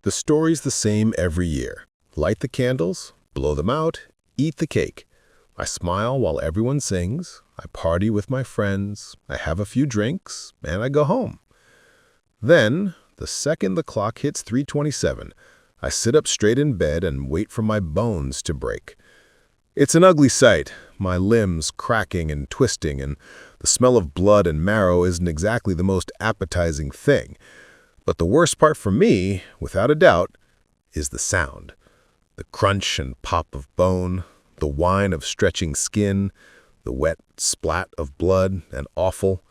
The story's the same every year. Light the candles, blow them out, eat the cake. I smile while everyone sings, I party with my friends, I have a few drinks, and I go home. Then, the second the clock hits 3:27, I sit up straight in bed and wait for my bones to break. It's an ugly sight, my limbs cracking and twisting, and the smell of blood and marrow isn't exactly the most appetizing thing. But the worst part for me, without a doubt, is the sound. The crunch and pop of bone, the whine of stretching skin, the wet splat of blood and offal.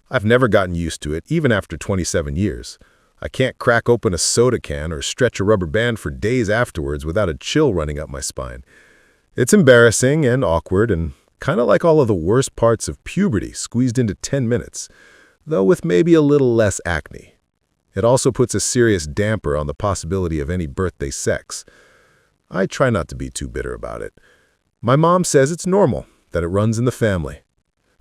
I've never gotten used to it, even after 27 years. I can't crack open a soda can or stretch a rubber band for days afterwards without a chill running up my spine. It's embarrassing and awkward and kind of like all of the worst parts of puberty squeezed into 10 minutes, though with maybe a little less acne. It also puts a serious damper on the possibility of any birthday sex. I try not to be too bitter about it. My mom says it's normal, that it runs in the family.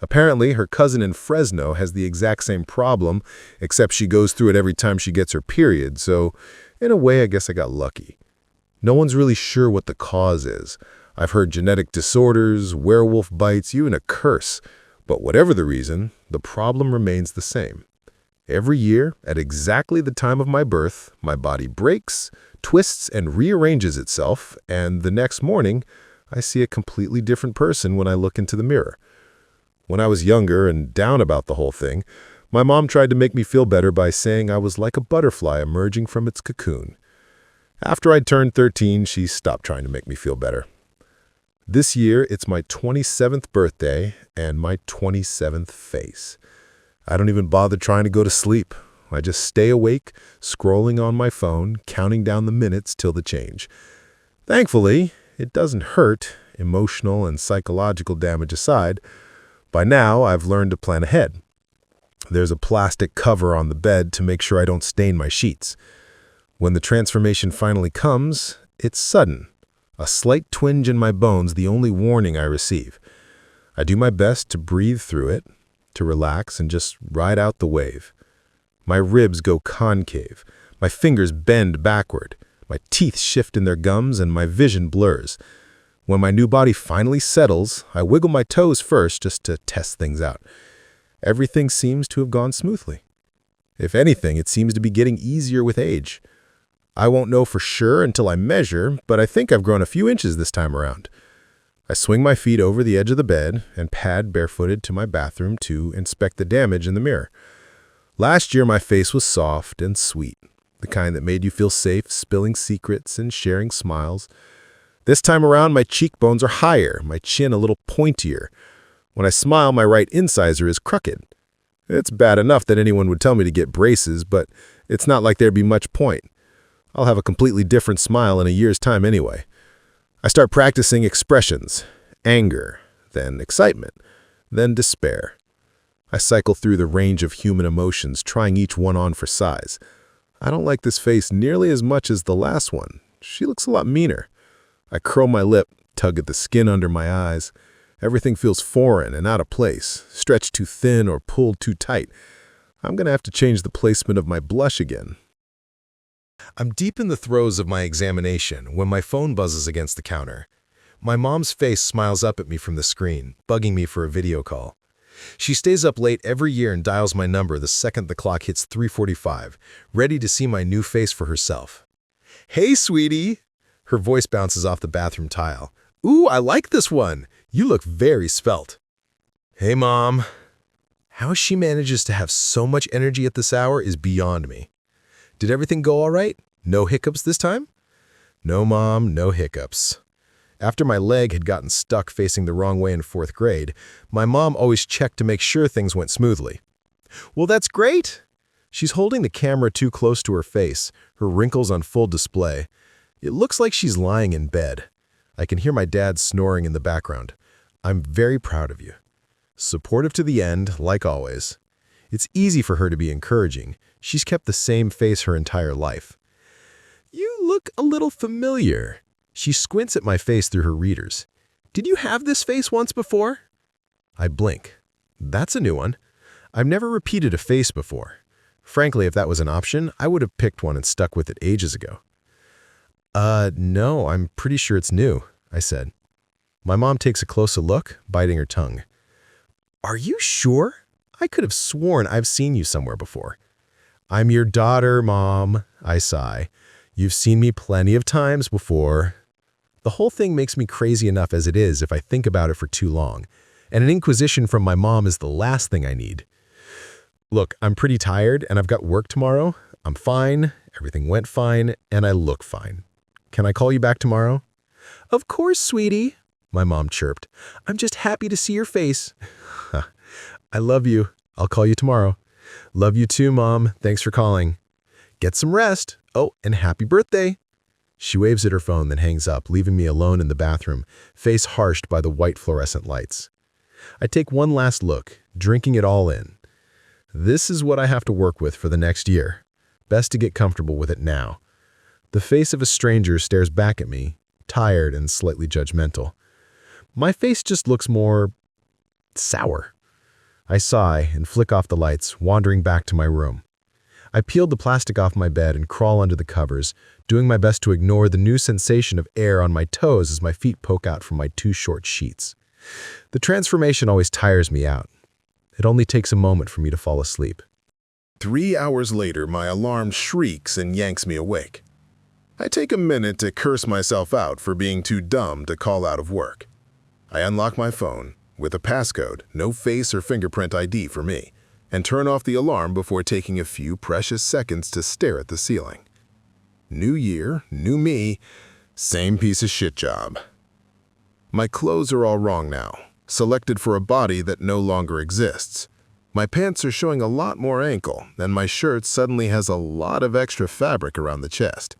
Apparently, her cousin in Fresno has the exact same problem, except she goes through it every time she gets her period, so in a way I guess I got lucky. No one's really sure what the cause is. I've heard genetic disorders, werewolf bites, even a curse. But whatever the reason, the problem remains the same. Every year, at exactly the time of my birth, my body breaks, twists, and rearranges itself, and the next morning, I see a completely different person when I look into the mirror. When I was younger and down about the whole thing, my mom tried to make me feel better by saying I was like a butterfly emerging from its cocoon. After I turned 13, she stopped trying to make me feel better. This year, it's my 27th birthday and my 27th face. I don't even bother trying to go to sleep. I just stay awake, scrolling on my phone, counting down the minutes till the change. Thankfully, it doesn't hurt, emotional and psychological damage aside. By now, I've learned to plan ahead. There's a plastic cover on the bed to make sure I don't stain my sheets. When the transformation finally comes, it's sudden. A slight twinge in my bones, the only warning I receive. I do my best to breathe through it, to relax and just ride out the wave. My ribs go concave, my fingers bend backward, my teeth shift in their gums, and my vision blurs. When my new body finally settles, I wiggle my toes first just to test things out. Everything seems to have gone smoothly. If anything, it seems to be getting easier with age. I won't know for sure until I measure, but I think I've grown a few inches this time around. I swing my feet over the edge of the bed and pad barefooted to my bathroom to inspect the damage in the mirror. Last year, my face was soft and sweet, the kind that made you feel safe spilling secrets and sharing smiles. This time around, my cheekbones are higher, my chin a little pointier. When I smile, my right incisor is crooked. It's bad enough that anyone would tell me to get braces, but it's not like there'd be much point. I'll have a completely different smile in a year's time anyway. I start practicing expressions, anger, then excitement, then despair. I cycle through the range of human emotions, trying each one on for size. I don't like this face nearly as much as the last one. She looks a lot meaner. I curl my lip, tug at the skin under my eyes. Everything feels foreign and out of place, stretched too thin or pulled too tight. I'm going to have to change the placement of my blush again. I'm deep in the throes of my examination when my phone buzzes against the counter. My mom's face smiles up at me from the screen, bugging me for a video call. She stays up late every year and dials my number the second the clock hits 3:45, ready to see my new face for herself. "Hey, sweetie!" Her voice bounces off the bathroom tile. "Ooh, I like this one! You look very svelte." "Hey, Mom." How she manages to have so much energy at this hour is beyond me. Did everything go all right? No hiccups this time? No, Mom, no hiccups. After my leg had gotten stuck facing the wrong way in 4th grade, my mom always checked to make sure things went smoothly. "Well, that's great." She's holding the camera too close to her face, her wrinkles on full display. It looks like she's lying in bed. I can hear my dad snoring in the background. "I'm very proud of you." Supportive to the end, like always. It's easy for her to be encouraging. She's kept the same face her entire life. "You look a little familiar." She squints at my face through her readers. "Did you have this face once before?" I blink. That's a new one. I've never repeated a face before. Frankly, if that was an option, I would have picked one and stuck with it ages ago. No, I'm pretty sure it's new, I said. My mom takes a closer look, biting her tongue. Are you sure? I could have sworn I've seen you somewhere before. I'm your daughter, Mom, I sigh. You've seen me plenty of times before. The whole thing makes me crazy enough as it is if I think about it for too long, and an inquisition from my mom is the last thing I need. Look, I'm pretty tired and I've got work tomorrow. I'm fine, everything went fine, and I look fine. Can I call you back tomorrow? Of course, sweetie, my mom chirped. I'm just happy to see your face. I love you. I'll call you tomorrow. Love you too, Mom. Thanks for calling. Get some rest. Oh, and happy birthday. She waves at her phone, then hangs up, leaving me alone in the bathroom, face harshed by the white fluorescent lights. I take one last look, drinking it all in. This is what I have to work with for the next year. Best to get comfortable with it now. The face of a stranger stares back at me, tired and slightly judgmental. My face just looks more sour. I sigh and flick off the lights, wandering back to my room. I peeled the plastic off my bed and crawl under the covers, doing my best to ignore the new sensation of air on my toes as my feet poke out from my too short sheets. The transformation always tires me out. It only takes a moment for me to fall asleep. 3 hours later, my alarm shrieks and yanks me awake. I take a minute to curse myself out for being too dumb to call out of work. I unlock my phone, with a passcode, no face or fingerprint ID for me, and turn off the alarm before taking a few precious seconds to stare at the ceiling. New year, new me, same piece of shit job. My clothes are all wrong now, selected for a body that no longer exists. My pants are showing a lot more ankle, and my shirt suddenly has a lot of extra fabric around the chest.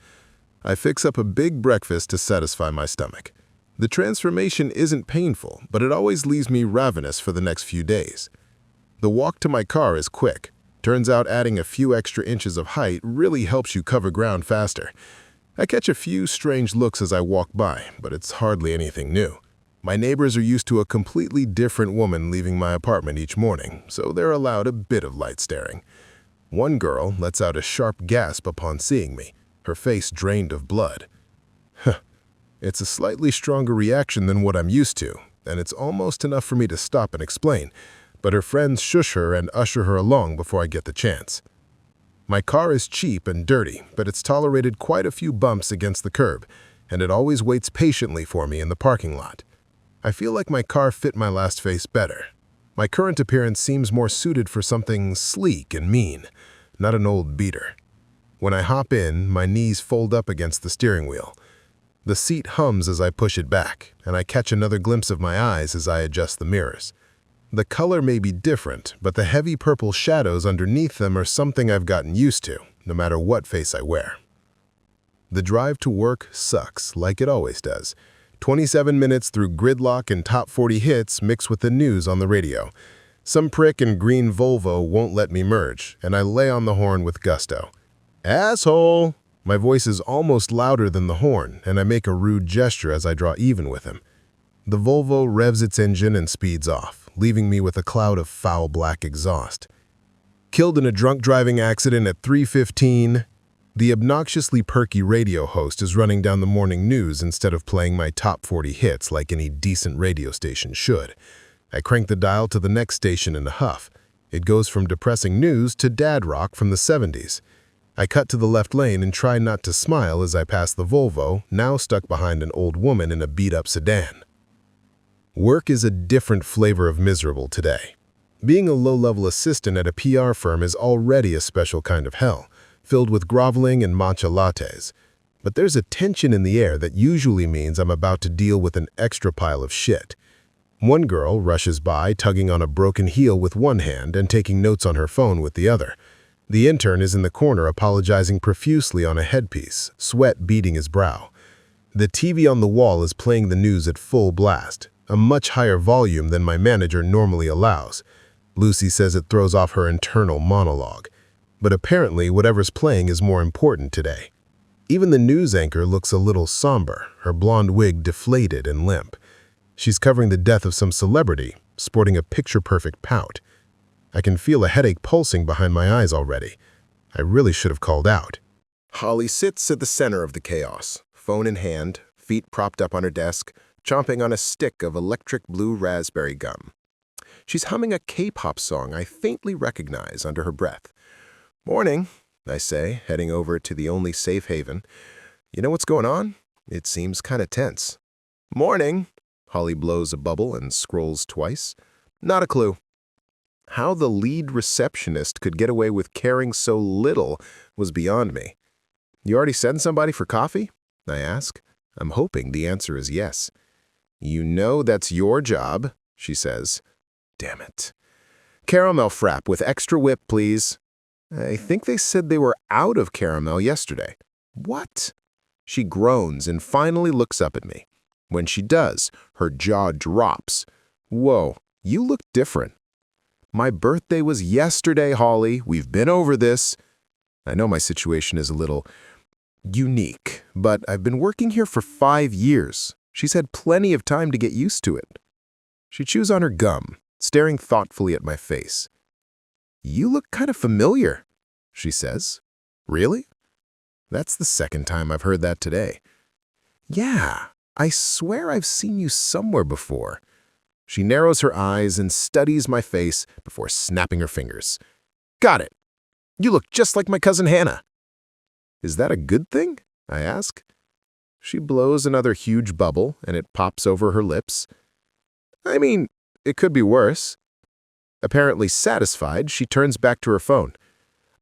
I fix up a big breakfast to satisfy my stomach. The transformation isn't painful, but it always leaves me ravenous for the next few days. The walk to my car is quick. Turns out adding a few extra inches of height really helps you cover ground faster. I catch a few strange looks as I walk by, but it's hardly anything new. My neighbors are used to a completely different woman leaving my apartment each morning, so they're allowed a bit of light staring. One girl lets out a sharp gasp upon seeing me, her face drained of blood. It's a slightly stronger reaction than what I'm used to, and it's almost enough for me to stop and explain, but her friends shush her and usher her along before I get the chance. My car is cheap and dirty, but it's tolerated quite a few bumps against the curb, and it always waits patiently for me in the parking lot. I feel like my car fit my last face better. My current appearance seems more suited for something sleek and mean, not an old beater. When I hop in, my knees fold up against the steering wheel. The seat hums as I push it back, and I catch another glimpse of my eyes as I adjust the mirrors. The color may be different, but the heavy purple shadows underneath them are something I've gotten used to, no matter what face I wear. The drive to work sucks, like it always does. 27 minutes through gridlock and top 40 hits mixed with the news on the radio. Some prick in green Volvo won't let me merge, and I lay on the horn with gusto. Asshole! My voice is almost louder than the horn, and I make a rude gesture as I draw even with him. The Volvo revs its engine and speeds off, leaving me with a cloud of foul black exhaust. Killed in a drunk driving accident at 3:15. The obnoxiously perky radio host is running down the morning news instead of playing my top 40 hits like any decent radio station should. I crank the dial to the next station in a huff. It goes from depressing news to dad rock from the 70s. I cut to the left lane and try not to smile as I pass the Volvo, now stuck behind an old woman in a beat-up sedan. Work is a different flavor of miserable today. Being a low-level assistant at a PR firm is already a special kind of hell, filled with groveling and matcha lattes. But there's a tension in the air that usually means I'm about to deal with an extra pile of shit. One girl rushes by, tugging on a broken heel with one hand and taking notes on her phone with the other. The intern is in the corner apologizing profusely on a headpiece, sweat beading his brow. The TV on the wall is playing the news at full blast, a much higher volume than my manager normally allows. Lucy says it throws off her internal monologue. But apparently whatever's playing is more important today. Even the news anchor looks a little somber, her blonde wig deflated and limp. She's covering the death of some celebrity, sporting a picture-perfect pout. I can feel a headache pulsing behind my eyes already, I really should have called out. Holly sits at the center of the chaos, phone in hand, feet propped up on her desk, chomping on a stick of electric blue raspberry gum. She's humming a K-pop song I faintly recognize under her breath. "Morning," I say, heading over to the only safe haven. "You know what's going on? It seems kind of tense." "Morning." Holly blows a bubble and scrolls twice. "Not a clue." How the lead receptionist could get away with caring so little was beyond me. "You already sent somebody for coffee?" I ask. I'm hoping the answer is yes. "You know that's your job," she says. Damn it. "Caramel frap with extra whip, please." "I think they said they were out of caramel yesterday." "What?" She groans and finally looks up at me. When she does, her jaw drops. "Whoa, you look different." "My birthday was yesterday, Holly. We've been over this." I know my situation is a little unique, but I've been working here for 5 years. She's had plenty of time to get used to it. She chews on her gum, staring thoughtfully at my face. "You look kind of familiar," she says. "Really?" That's the second time I've heard that today. "Yeah, I swear I've seen you somewhere before." She narrows her eyes and studies my face before snapping her fingers. "Got it. You look just like my cousin Hannah." "Is that a good thing?" I ask. She blows another huge bubble, and it pops over her lips. "I mean, it could be worse." Apparently satisfied, she turns back to her phone.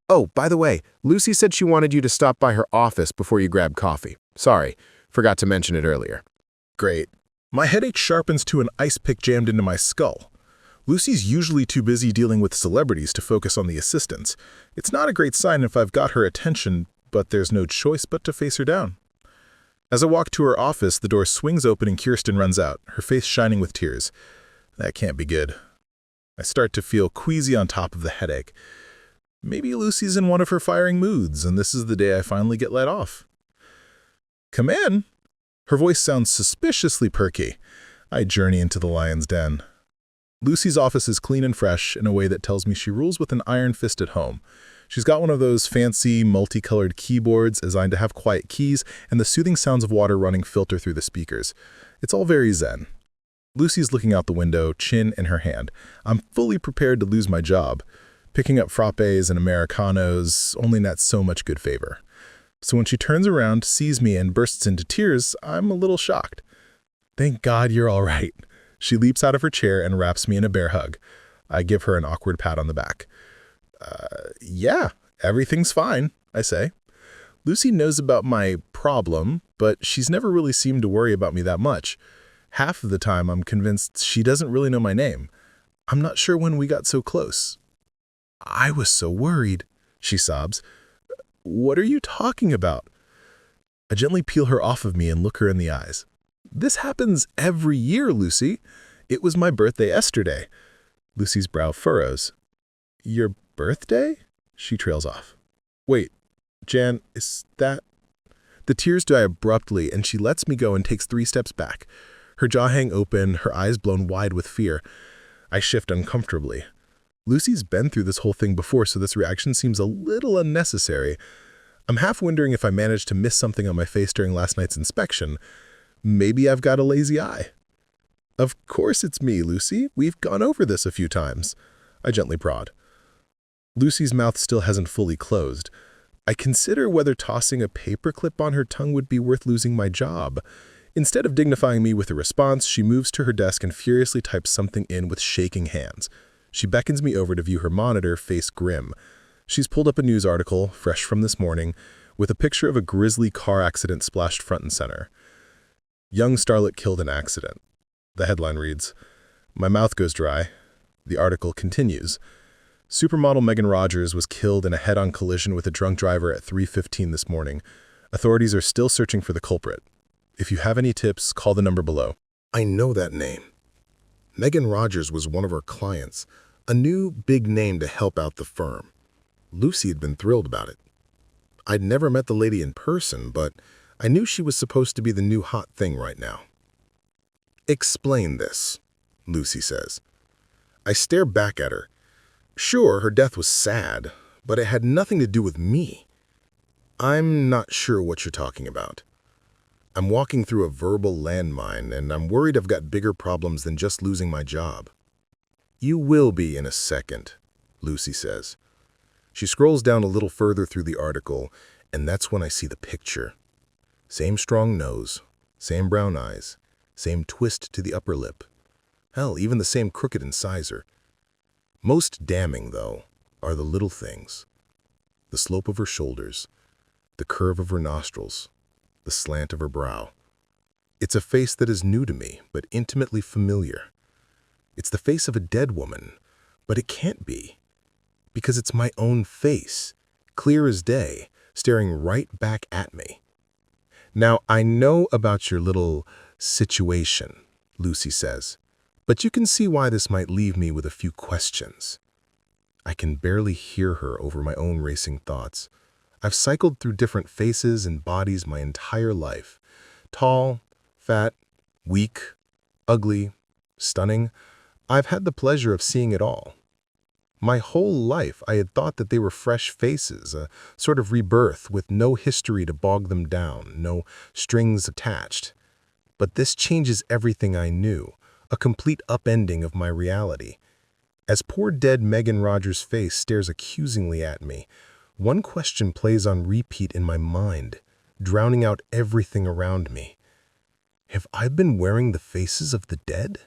"Oh, by the way, Lucy said she wanted you to stop by her office before you grab coffee. Sorry, forgot to mention it earlier." Great. My headache sharpens to an ice pick jammed into my skull. Lucy's usually too busy dealing with celebrities to focus on the assistants. It's not a great sign if I've got her attention, but there's no choice but to face her down. As I walk to her office, the door swings open and Kirsten runs out, her face shining with tears. That can't be good. I start to feel queasy on top of the headache. Maybe Lucy's in one of her firing moods, and this is the day I finally get let off. "Come in." Her voice sounds suspiciously perky. I journey into the lion's den. Lucy's office is clean and fresh in a way that tells me she rules with an iron fist at home. She's got one of those fancy, multicolored keyboards designed to have quiet keys, and the soothing sounds of water running filter through the speakers. It's all very zen. Lucy's looking out the window, chin in her hand. I'm fully prepared to lose my job. Picking up frappes and Americanos only nets so much good favor. So when she turns around, sees me, and bursts into tears, I'm a little shocked. "Thank God you're all right." She leaps out of her chair and wraps me in a bear hug. I give her an awkward pat on the back. Yeah, everything's fine," I say. Lucy knows about my problem, but she's never really seemed to worry about me that much. Half of the time, I'm convinced she doesn't really know my name. I'm not sure when we got so close. "I was so worried," she sobs. "What are you talking about?" I gently peel her off of me and look her in the eyes. "This happens every year, Lucy. It was my birthday yesterday." Lucy's brow furrows. "Your birthday?" She trails off. "Wait, Jan, is that—" The tears die abruptly, and she lets me go and takes 3 steps back. Her jaw hang open, her eyes blown wide with fear. I shift uncomfortably. Lucy's been through this whole thing before, so this reaction seems a little unnecessary. I'm half wondering if I managed to miss something on my face during last night's inspection. Maybe I've got a lazy eye. "Of course it's me, Lucy. We've gone over this a few times." I gently prod. Lucy's mouth still hasn't fully closed. I consider whether tossing a paperclip on her tongue would be worth losing my job. Instead of dignifying me with a response, she moves to her desk and furiously types something in with shaking hands. She beckons me over to view her monitor, face grim. She's pulled up a news article, fresh from this morning, with a picture of a grisly car accident splashed front and center. "Young starlet killed in accident." The headline reads. My mouth goes dry. The article continues. Supermodel Megan Rogers was killed in a head-on collision with a drunk driver at 3:15 this morning. Authorities are still searching for the culprit. If you have any tips, call the number below. I know that name. Megan Rogers was one of our clients, a new big name to help out the firm. Lucy had been thrilled about it. I'd never met the lady in person, but I knew she was supposed to be the new hot thing right now. "Explain this," Lucy says. I stare back at her. Sure, her death was sad, but it had nothing to do with me. I'm not sure what you're talking about. I'm walking through a verbal landmine, and I'm worried I've got bigger problems than just losing my job. You will be in a second, Lucy says. She scrolls down a little further through the article, and that's when I see the picture. Same strong nose, same brown eyes, same twist to the upper lip. Hell, even the same crooked incisor. Most damning, though, are the little things. The slope of her shoulders, the curve of her nostrils, the slant of her brow. It's a face that is new to me, but intimately familiar. It's the face of a dead woman, but it can't be. Because it's my own face, clear as day, staring right back at me. Now, I know about your little situation, Lucy says, but you can see why this might leave me with a few questions. I can barely hear her over my own racing thoughts. I've cycled through different faces and bodies my entire life. Tall, fat, weak, ugly, stunning. I've had the pleasure of seeing it all. My whole life I had thought that they were fresh faces, a sort of rebirth with no history to bog them down, no strings attached. But this changes everything I knew, a complete upending of my reality. As poor dead Megan Rogers' face stares accusingly at me, one question plays on repeat in my mind, drowning out everything around me. Have I been wearing the faces of the dead?